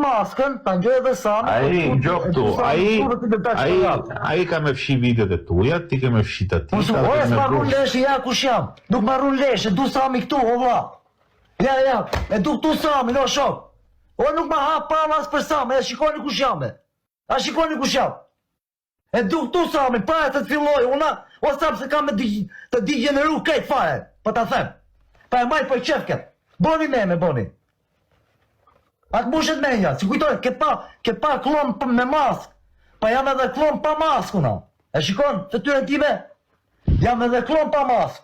maskën, ta ngjoj edhe Sami. Ai ka me fshi videot e tuja, ti ke me fshi të ti. Oja s'ma rrun leshe, ja kush jam. Nuk ma rrun leshe, du Sami këtu, o vlla. Ja, e du këtu Sami, no shok. O nuk ma hap pa mas për Sami, e shikoni kush jam e. A shikoni kush jam. E du këtu Sami, pa e të të filloj, o Sami se kam të digjeneru kejt fare, pa ta them. Pa e maj për qefket. Boni me, boni. Atë mushet menja, si kujtoj, ke pa klon me mask, pa jam edhe klon pa mask una. E shikon, të tyre time, jam edhe klon pa mask.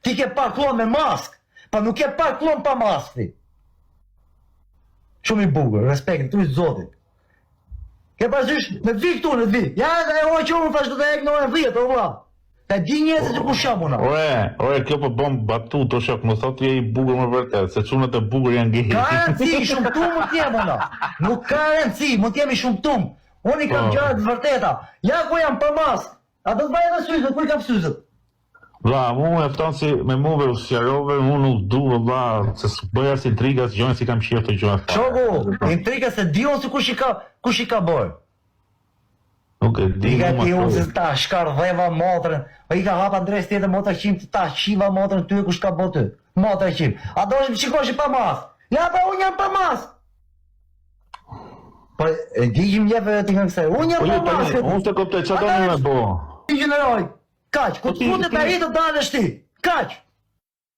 Ti ke pa klon me mask, pa nuk ke pa klon pa mask ti. Shumë i bugur, respekt, tu i zotit. Ke pasysh, në të vi këtu, në të vi. Ja edhe e oj që unë thash të të ek në ojë vjetë, o vla. Te di njëse që ku sham una. Ore, kjo po bom batu, të shok, më thot je i bugur më vërtet, se çunat e bugur janë gej. Ka rëndësi, shumë tum më t'jem una. Nuk ka rëndësi, më t'jemi shumë tum. Unë i kam gjërat vërteta. Ja ku jam për mask. A do të vaj edhe syzët, ku i kam syzët? Vlla, mu e fton si me muve u sqarove, unë nuk du, vlla, se bëja si intrigas, gjojnë si kam qef të gjojnë. Shoku, intrigas se dion se kush i ka bërë. Nuk e di Diga mu ti unë ma se ta shkar dheva motrën, o i ka hapa ndres tjetër motrë qim të ta qiva motrën ty e kush ka botë ty. Motrë qim. A do është më shikosh i pa mas. Ja pa unë jam pa mas. Po e digjim njeve të nga kësaj. Unë jam pa mas. Unë të kopte që do një me bo. I generoj. Kaq. Ku të futet a i të dalësh ti. Kaq.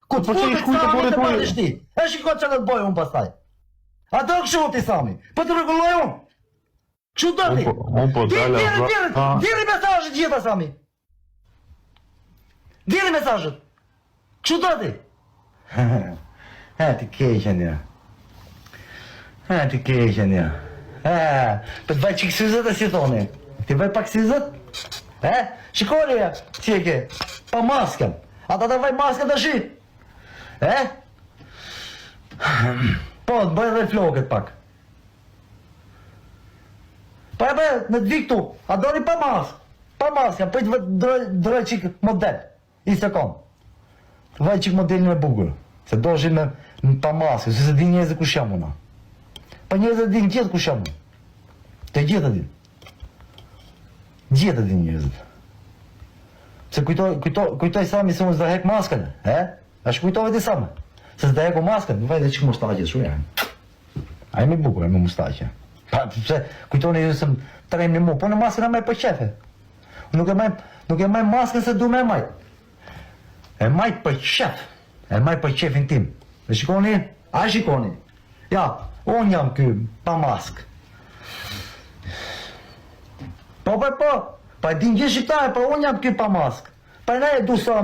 Ku të futet Sami të dalësh ti. E shiko që do të boj unë pastaj. A do këshu ti Sami. Po të rregulloj unë. Kështu do ti? Unë po dala... Diri mesazhet gjitha, Sami. Diri mesazhet. Kështu do ti? Ha, ti keqen ja. Ha, ti keqen ja. Ha, për të vaj qik syzët e si thoni. Ti vaj pak syzët? He? Shikoni ja, si e ke? Pa masken. Ata të vaj masken të shi. He? Po, të bëj dhe floket pak. Pa e bëj, në të vi këtu, a doni pa mask. Pa mask, për të droj qik model. I sekund. Të vaj qik modelin e bugur. Se doshin me pa mask, se se di njëzë kush jam una. Pa njëzë di në gjithë kush jam una. Të gjithë di. Gjithë di njëzë. Se kujtoj Sami se unë s'da hek maskën, he? A shkujtove ti Sami? Se s'da heku maskën, në vaj dhe qik mustaqe, shu janë. A e mi bukur, e mi mustaqe. Pa, se kujtoni ju se më trejmë një mu, po në maskën e maj për qefe. Nuk e maj maskën se du me maj. E maj për qef. E maj për qefin tim. E shikoni? A shikoni? Ja, unë jam ky, pa mask. Po, pa e din gjithë shqiptare, po unë jam ky pa mask. Pa ne e du Sami.